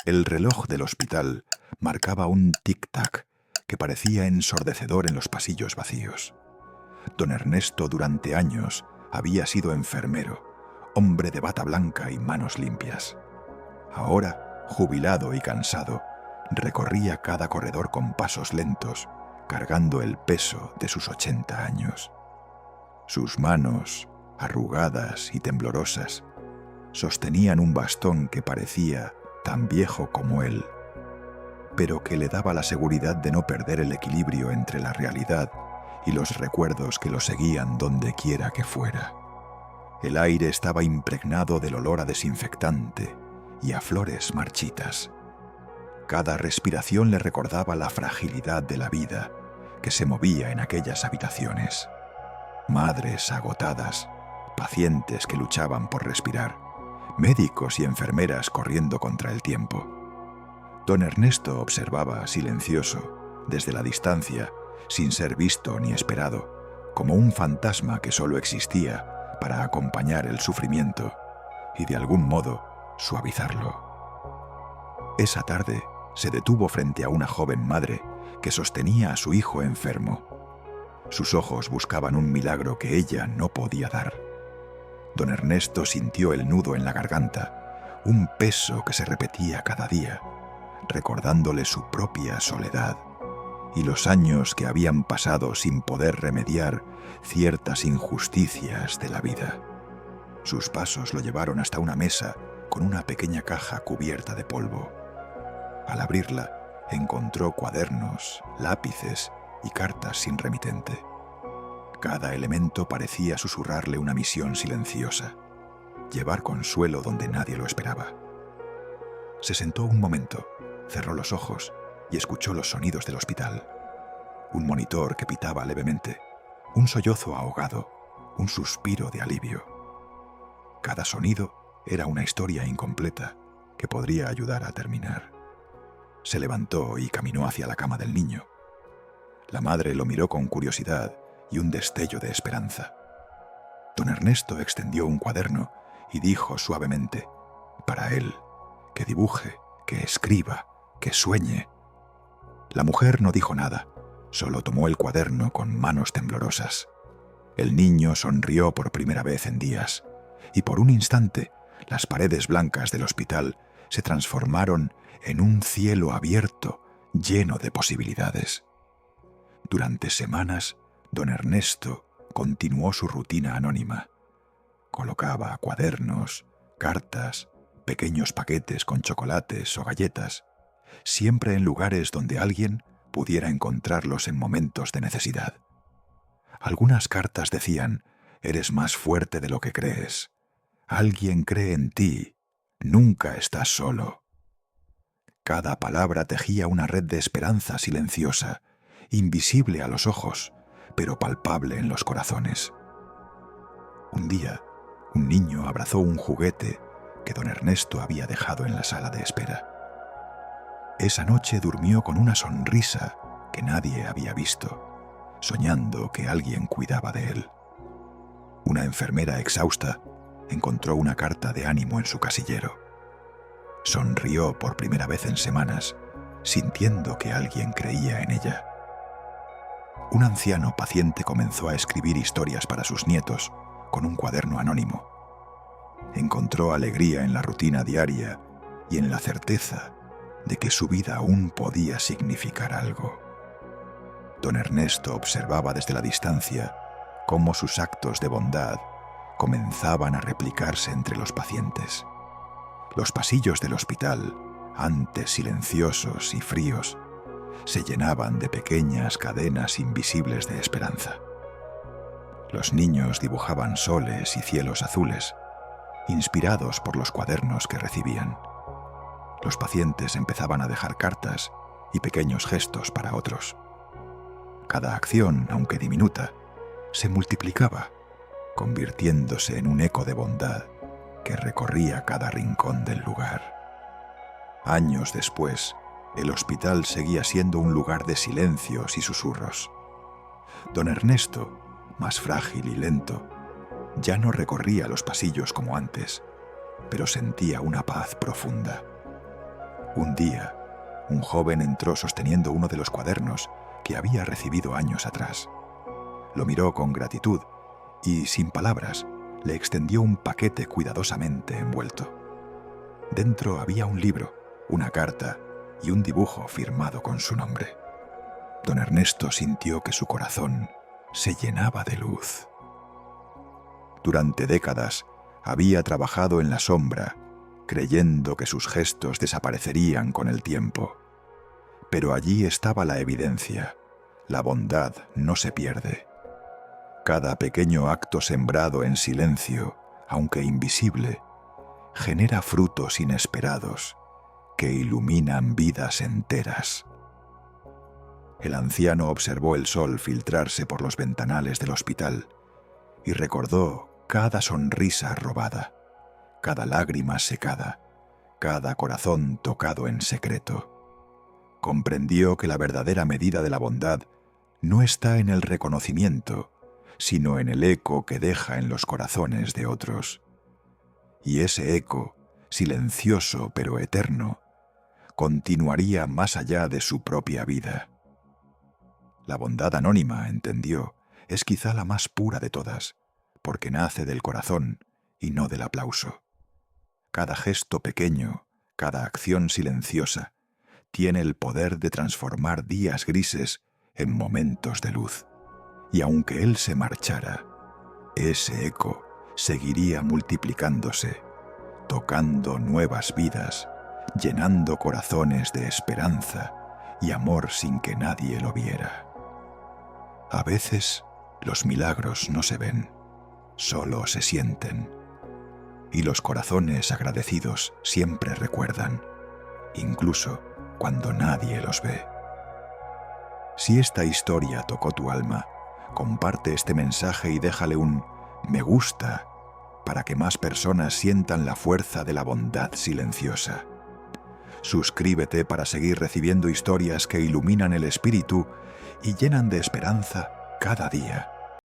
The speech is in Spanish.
El reloj del hospital marcaba un tic-tac que parecía ensordecedor en los pasillos vacíos. Don Ernesto durante años había sido enfermero, hombre de bata blanca y manos limpias. Ahora, jubilado y cansado, recorría cada corredor con pasos lentos, cargando el peso de sus 80 años. Sus manos, arrugadas y temblorosas, sostenían un bastón que parecía tan viejo como él, pero que le daba la seguridad de no perder el equilibrio entre la realidad y los recuerdos que lo seguían donde quiera que fuera. El aire estaba impregnado del olor a desinfectante y a flores marchitas. Cada respiración le recordaba la fragilidad de la vida que se movía en aquellas habitaciones. Madres agotadas, pacientes que luchaban por respirar, médicos y enfermeras corriendo contra el tiempo. Don Ernesto observaba silencioso, desde la distancia, sin ser visto ni esperado, como un fantasma que solo existía para acompañar el sufrimiento y de algún modo suavizarlo. Esa tarde se detuvo frente a una joven madre que sostenía a su hijo enfermo. Sus ojos buscaban un milagro que ella no podía dar. Don Ernesto sintió el nudo en la garganta, un peso que se repetía cada día, recordándole su propia soledad y los años que habían pasado sin poder remediar ciertas injusticias de la vida. Sus pasos lo llevaron hasta una mesa con una pequeña caja cubierta de polvo. Al abrirla, encontró cuadernos, lápices y cartas sin remitente. Cada elemento parecía susurrarle una misión silenciosa: llevar consuelo donde nadie lo esperaba. Se sentó un momento, cerró los ojos y escuchó los sonidos del hospital. Un monitor que pitaba levemente, un sollozo ahogado, un suspiro de alivio. Cada sonido era una historia incompleta que podría ayudar a terminar. Se levantó y caminó hacia la cama del niño. La madre lo miró con curiosidad y un destello de esperanza. Don Ernesto extendió un cuaderno y dijo suavemente: para él, que dibuje, que escriba, que sueñe. La mujer no dijo nada, solo tomó el cuaderno con manos temblorosas. El niño sonrió por primera vez en días, y por un instante las paredes blancas del hospital se transformaron en un cielo abierto lleno de posibilidades. Durante semanas, don Ernesto continuó su rutina anónima. Colocaba cuadernos, cartas, pequeños paquetes con chocolates o galletas, siempre en lugares donde alguien pudiera encontrarlos en momentos de necesidad. Algunas cartas decían: eres más fuerte de lo que crees. Alguien cree en ti. Nunca estás solo. Cada palabra tejía una red de esperanza silenciosa, invisible a los ojos, pero palpable en los corazones. Un día, un niño abrazó un juguete que don Ernesto había dejado en la sala de espera. Esa noche durmió con una sonrisa que nadie había visto, soñando que alguien cuidaba de él. Una enfermera exhausta encontró una carta de ánimo en su casillero. Sonrió por primera vez en semanas, sintiendo que alguien creía en ella. Un anciano paciente comenzó a escribir historias para sus nietos con un cuaderno anónimo. Encontró alegría en la rutina diaria y en la certeza de que su vida aún podía significar algo. Don Ernesto observaba desde la distancia cómo sus actos de bondad comenzaban a replicarse entre los pacientes. Los pasillos del hospital, antes silenciosos y fríos, se llenaban de pequeñas cadenas invisibles de esperanza. Los niños dibujaban soles y cielos azules, inspirados por los cuadernos que recibían. Los pacientes empezaban a dejar cartas y pequeños gestos para otros. Cada acción, aunque diminuta, se multiplicaba, convirtiéndose en un eco de bondad que recorría cada rincón del lugar. Años después, el hospital seguía siendo un lugar de silencios y susurros. Don Ernesto, más frágil y lento, ya no recorría los pasillos como antes, pero sentía una paz profunda. Un día, un joven entró sosteniendo uno de los cuadernos que había recibido años atrás. Lo miró con gratitud y, sin palabras, le extendió un paquete cuidadosamente envuelto. Dentro había un libro, una carta y un dibujo firmado con su nombre. Don Ernesto sintió que su corazón se llenaba de luz. Durante décadas había trabajado en la sombra, creyendo que sus gestos desaparecerían con el tiempo. Pero allí estaba la evidencia. La bondad no se pierde. Cada pequeño acto sembrado en silencio, aunque invisible, genera frutos inesperados que iluminan vidas enteras. El anciano observó el sol filtrarse por los ventanales del hospital y recordó cada sonrisa robada, cada lágrima secada, cada corazón tocado en secreto. Comprendió que la verdadera medida de la bondad no está en el reconocimiento, sino en el eco que deja en los corazones de otros. Y ese eco, silencioso pero eterno, continuaría más allá de su propia vida. La bondad anónima, entendió, es quizá la más pura de todas, porque nace del corazón y no del aplauso. Cada gesto pequeño, cada acción silenciosa, tiene el poder de transformar días grises en momentos de luz. Y aunque él se marchara, ese eco seguiría multiplicándose, tocando nuevas vidas, llenando corazones de esperanza y amor sin que nadie lo viera. A veces los milagros no se ven, solo se sienten. Y los corazones agradecidos siempre recuerdan, incluso cuando nadie los ve. Si esta historia tocó tu alma, comparte este mensaje y déjale un me gusta para que más personas sientan la fuerza de la bondad silenciosa. Suscríbete para seguir recibiendo historias que iluminan el espíritu y llenan de esperanza cada día.